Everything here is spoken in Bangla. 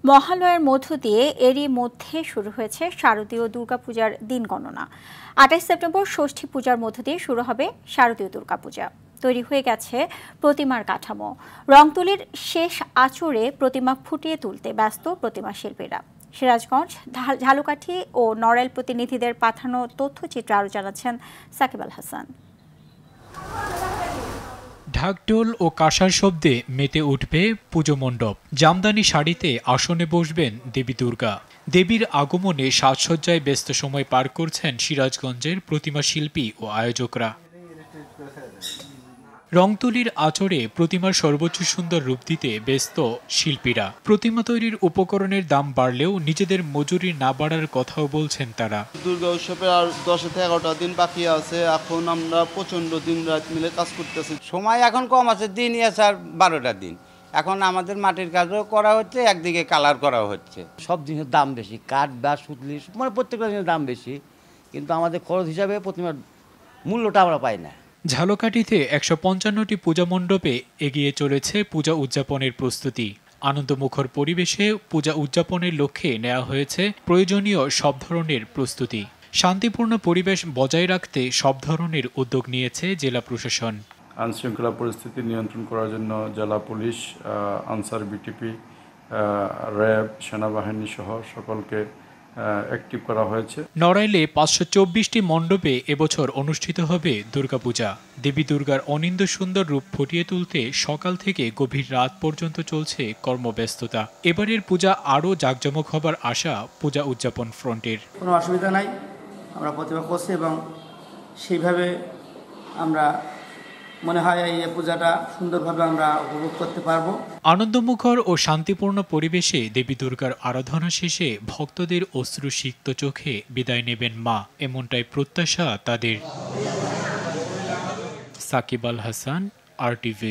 মহালয়ার মধ্য দিয়ে এরই মধ্যে শুরু হয়েছে শারদীয় দুর্গাপূজার দিন গণনা। ২৮ সেপ্টেম্বর ষষ্ঠী পূজার মধ্য দিয়ে শুরু হবে শারদীয় দুর্গাপূজা। তৈরি হয়ে গেছে প্রতিমার কাঠামো। রংতুলির শেষ আঁচড়ে প্রতিমা ফুটিয়ে তুলতে ব্যস্ত প্রতিমা শিল্পীরা। সিরাজগঞ্জ, ঝালকাঠি ও নড়াইল প্রতিনিধিদের পাঠানো তথ্যচিত্র আরও জানাচ্ছেন সাকিব আল হাসান। ঢাকঢোল ও কাঁসার শব্দে মেতে উঠবে পুজো মণ্ডপ। জামদানি শাড়িতে আসনে বসবেন দেবী দুর্গা। দেবীর আগমনে সাজসজ্জায় ব্যস্ত সময় পার করছেন সিরাজগঞ্জের প্রতিমা শিল্পী ও আয়োজকরা। রংতুলির আঁচড়ে প্রতিমার সর্বোচ্চ সুন্দর রূপ দিতে ব্যস্ত শিল্পীরা। প্রতিমা তৈরির উপকরণের দাম বাড়লেও নিজেদের মজুরি না বাড়ার কথাও বলছেন তারা। দুর্গা উৎসবের আর 10 থেকে 11টা দিন বাকি আছে। এখন আমরা প্রচন্ড দিন রাত মিলে কাজ করতেছি। সময় এখন কম আছে, দিনই আছে আর 12টা দিন। এখন আমাদের মাটির কাজও করা হচ্ছে, একদিকে কালার করা হচ্ছে। সব জিনিসের দাম বেশি, কাঠ বা সুতলি মানে প্রত্যেকটা জিনিসের দাম বেশি, কিন্তু আমাদের খরচ হিসাবে প্রতিমার মূল্যটা আমরা পাই না। ঝালকাঠিতে 155টি পূজা মণ্ডপে এগিয়ে চলেছে পূজা উদযাপনের প্রস্তুতি। আনন্দমুখর পরিবেশে পূজা উদযাপনের লক্ষ্যে নেওয়া হয়েছে প্রয়োজনীয় সব ধরনের প্রস্তুতি। শান্তিপূর্ণ পরিবেশ বজায় রাখতে সব ধরনের উদ্যোগ নিয়েছে জেলা প্রশাসন। আইনশৃঙ্খলা পরিস্থিতি নিয়ন্ত্রণ করার জন্য জেলা পুলিশ, আনসার বিটিপি, র্যাব, সেনাবাহিনী সহ সকলকে অ্যাক্টিভ করা হয়েছে। নড়াইলে 524টি মণ্ডপে এবছর অনুষ্ঠিত হবে দুর্গাপূজা। দেবী দুর্গার অনিন্দ সুন্দর রূপ ফুটিয়ে তুলতে সকাল থেকে গভীর রাত পর্যন্ত চলছে কর্মব্যস্ততা। এবারের পূজা আরও জাঁকজমক হবার আশা পূজা উদযাপন ফ্রন্টের। কোনো অসুবিধা নাই, আমরা প্রতিভা করছি এবং সেইভাবে আমরা মনে হয় এই পূজাটা সুন্দরভাবে আমরা উপভোগ করতে পারবো। আনন্দমুখর ও শান্তিপূর্ণ পরিবেশে দেবী দুর্গার আরাধনা শেষে ভক্তদের অশ্রুসিক্ত চোখে বিদায় নেবেন মা, এমনটাই প্রত্যাশা তাদের। সাকিব আল হাসান, RTV।